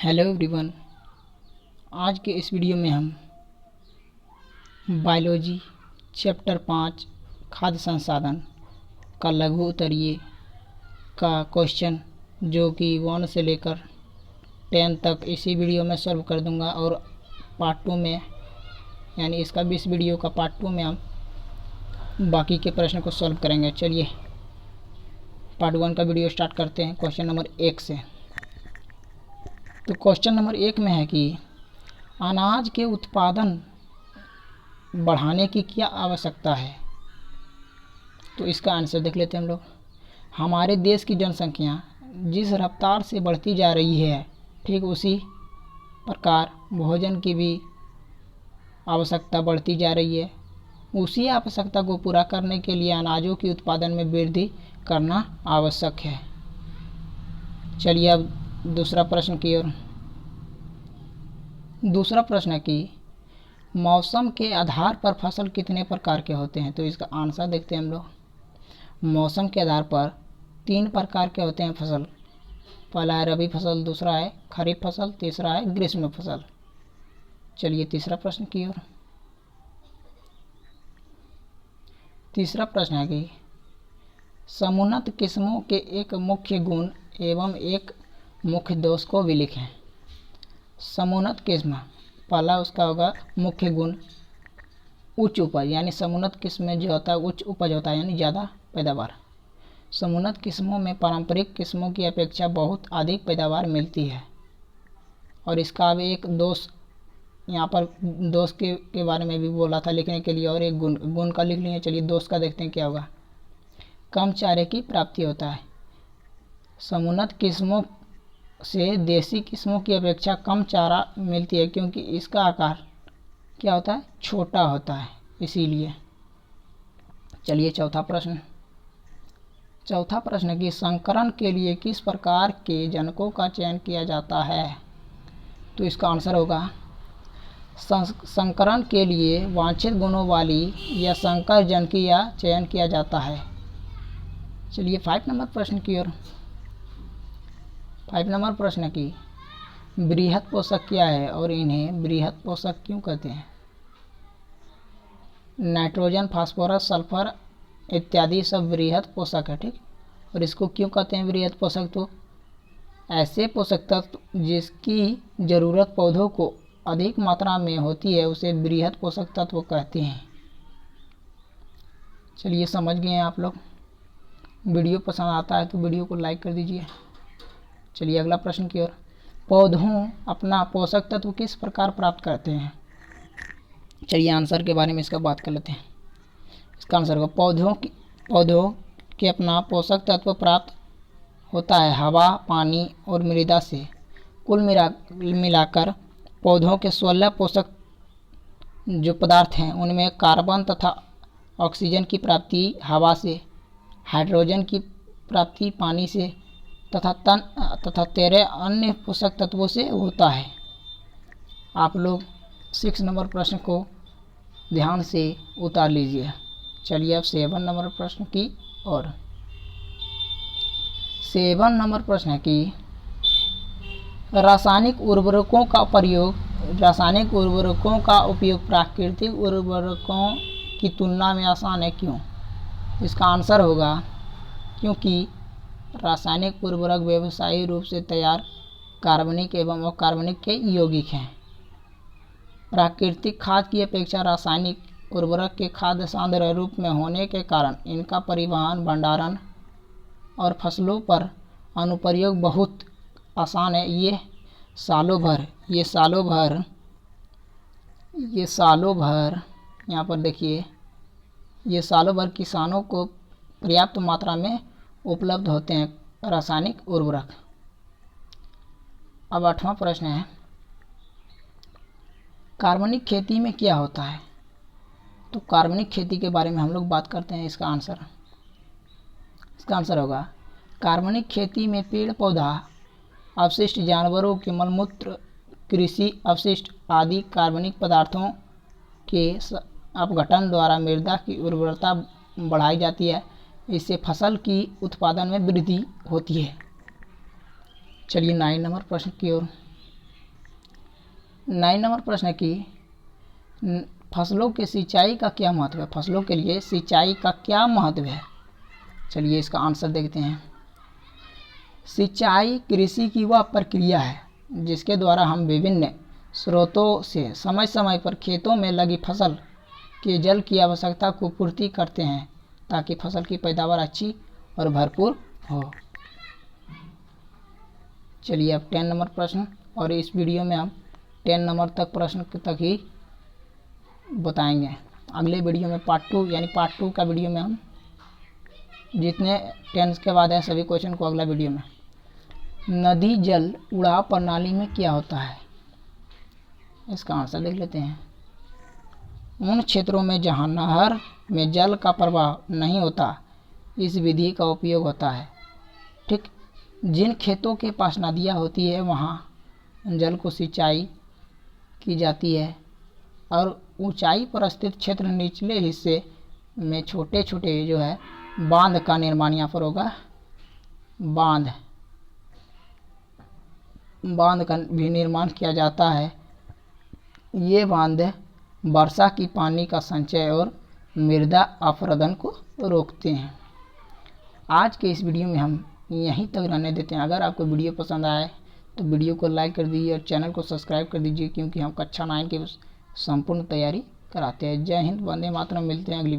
Hello everyone. आज के इस वीडियो में हम बायोलॉजी चैप्टर 5 खाद्य संसाधन का लघु उत्तरीय का क्वेश्चन जो कि 1 से लेकर 10 तक इसी वीडियो में सॉल्व कर दूंगा और पार्ट 2 में यानी इसका 20 वीडियो का पार्ट 2 में हम बाकी के प्रश्न को सॉल्व करेंगे। चलिए पार्ट 1 का वीडियो स्टार्ट करते हैं क्वेश्चन नंबर 1 से। तो क्वेश्चन नंबर 1 में है कि अनाज के उत्पादन बढ़ाने की क्या आवश्यकता है। तो इसका आंसर देख लेते हैं हम लोग। हमारे देश की जनसंख्या जिस रफ्तार से बढ़ती जा रही है, ठीक उसी प्रकार भोजन की भी आवश्यकता बढ़ती जा रही है। उसी आवश्यकता को पूरा करने के लिए अनाजों के उत्पादन में वृद्धि करना आवश्यक है। चलिए अब दूसरा प्रश्न की ओर। दूसरा प्रश्न है कि मौसम के आधार पर फसल कितने प्रकार के होते हैं। तो इसका आंसर देखते हैं हम लोग। मौसम के आधार पर 3 प्रकार के होते हैं फसल। पहला है रबी फसल, दूसरा है खरीफ फसल, तीसरा है ग्रीष्म फसल। चलिए तीसरा प्रश्न की ओर। तीसरा प्रश्न है कि समुन्नत किस्मों के एक मुख्य गुण एवं एक मुख्य दोष को भी लिखें। समुन्नत किस्म, पहला उसका होगा मुख्य गुण उच्च उपज, यानी समुन्नत किस्म में जो होता है उच्च उपज होता है यानी ज़्यादा पैदावार। समुन्नत किस्मों में पारंपरिक किस्मों की अपेक्षा बहुत अधिक पैदावार मिलती है। और इसका अब एक दोष, यहाँ पर दोष के बारे में भी बोला था लिखने के लिए, और एक गुण का लिख लिए। चलिए दोष का देखते हैं क्या होगा। कम चारे की प्राप्ति होता है। समुन्नत किस्मों से देसी किस्मों की अपेक्षा कम चारा मिलती है क्योंकि इसका आकार क्या होता है, छोटा होता है, इसीलिए। चलिए चौथा प्रश्न। चौथा प्रश्न है कि संकरण के लिए किस प्रकार के जनकों का चयन किया जाता है। तो इसका आंसर होगा संकरण के लिए वांछित गुणों वाली या संकर जनकी का चयन किया जाता है। चलिए 5 नंबर प्रश्न की ओर। 5 नंबर प्रश्न की बृहत पोषक क्या है और इन्हें बृहत पोषक क्यों कहते हैं। नाइट्रोजन, फास्फोरस, सल्फर इत्यादि सब बृहत पोषक है, ठीक। और इसको क्यों कहते हैं बृहत पोषक। तो ऐसे पोषक तत्व जिसकी ज़रूरत पौधों को अधिक मात्रा में होती है उसे बृहत पोषक तत्व कहते हैं। चलिए समझ गए हैं आप लोग। वीडियो पसंद आता है तो वीडियो को लाइक कर दीजिए। चलिए अगला प्रश्न की ओर। पौधों अपना पोषक तत्व किस प्रकार प्राप्त करते हैं। चलिए आंसर के बारे में इसका बात कर लेते हैं। इसका आंसर होगा पौधों के अपना पोषक तत्व प्राप्त होता है हवा, पानी और मृदा से। कुल मिलाकर पौधों के 16 पोषक जो पदार्थ हैं उनमें कार्बन तथा ऑक्सीजन की प्राप्ति हवा से, हाइड्रोजन की प्राप्ति पानी से तथा 13 अन्य पोषक तत्वों से होता है। आप लोग 6 नंबर प्रश्न को ध्यान से उतार लीजिए। चलिए अब 7 नंबर प्रश्न की ओर। 7 नंबर प्रश्न है कि रासायनिक उर्वरकों का उपयोग प्राकृतिक उर्वरकों की तुलना में आसान है क्यों। इसका आंसर होगा क्योंकि रासायनिक उर्वरक व्यावसायिक रूप से तैयार कार्बनिक एवं अकार्बनिक के यौगिक हैं। प्राकृतिक खाद की अपेक्षा रासायनिक उर्वरक के खाद्य सांद्र रूप में होने के कारण इनका परिवहन, भंडारण और फसलों पर अनुप्रयोग बहुत आसान है। ये सालों भर यहाँ पर देखिए, ये सालों भर किसानों को पर्याप्त मात्रा में उपलब्ध होते हैं रासायनिक उर्वरक। अब 8वां प्रश्न है कार्बनिक खेती में क्या होता है। तो कार्बनिक खेती के बारे में हम लोग बात करते हैं। इसका आंसर होगा कार्बनिक खेती में पेड़ पौधा अवशिष्ट, जानवरों के मलमूत्र, कृषि अवशिष्ट आदि कार्बनिक पदार्थों के अपघटन द्वारा मृदा की उर्वरता बढ़ाई जाती है। इससे फसल की उत्पादन में वृद्धि होती है। चलिए 9 नंबर प्रश्न की ओर। 9 नंबर प्रश्न है कि फसलों के सिंचाई का क्या महत्व है। फसलों के लिए सिंचाई का क्या महत्व है। चलिए इसका आंसर देखते हैं। सिंचाई कृषि की वह प्रक्रिया है जिसके द्वारा हम विभिन्न स्रोतों से समय समय पर खेतों में लगी फसल के जल की आवश्यकता को पूर्ति करते हैं ताकि फसल की पैदावार अच्छी और भरपूर हो। चलिए अब 10 नंबर प्रश्न, और इस वीडियो में हम 10 नंबर तक प्रश्न तक ही बताएंगे। अगले वीडियो में पार्ट 2 यानी पार्ट 2 का वीडियो में हम जितने 10 के बाद है सभी क्वेश्चन को अगला वीडियो में। नदी जल उड़ाव प्रणाली में क्या होता है। इसका आंसर देख लेते हैं। उन क्षेत्रों में जहां नहर में जल का प्रवाह नहीं होता इस विधि का उपयोग होता है। ठीक, जिन खेतों के पास नदियाँ होती है वहाँ जल को सिंचाई की जाती है और ऊंचाई पर स्थित क्षेत्र निचले हिस्से में छोटे छोटे जो है बांध का निर्माण यहाँ पर होगा। बांध का भी निर्माण किया जाता है। ये बांध वर्षा की पानी का संचय और मृदा अपरदन को रोकते हैं। आज के इस वीडियो में हम यहीं तक रहने देते हैं। अगर आपको वीडियो पसंद आए तो वीडियो को लाइक कर दीजिए और चैनल को सब्सक्राइब कर दीजिए, क्योंकि हम कक्षा 9 की संपूर्ण तैयारी कराते हैं। जय हिंद, वंदे मातरम। मिलते हैं अगली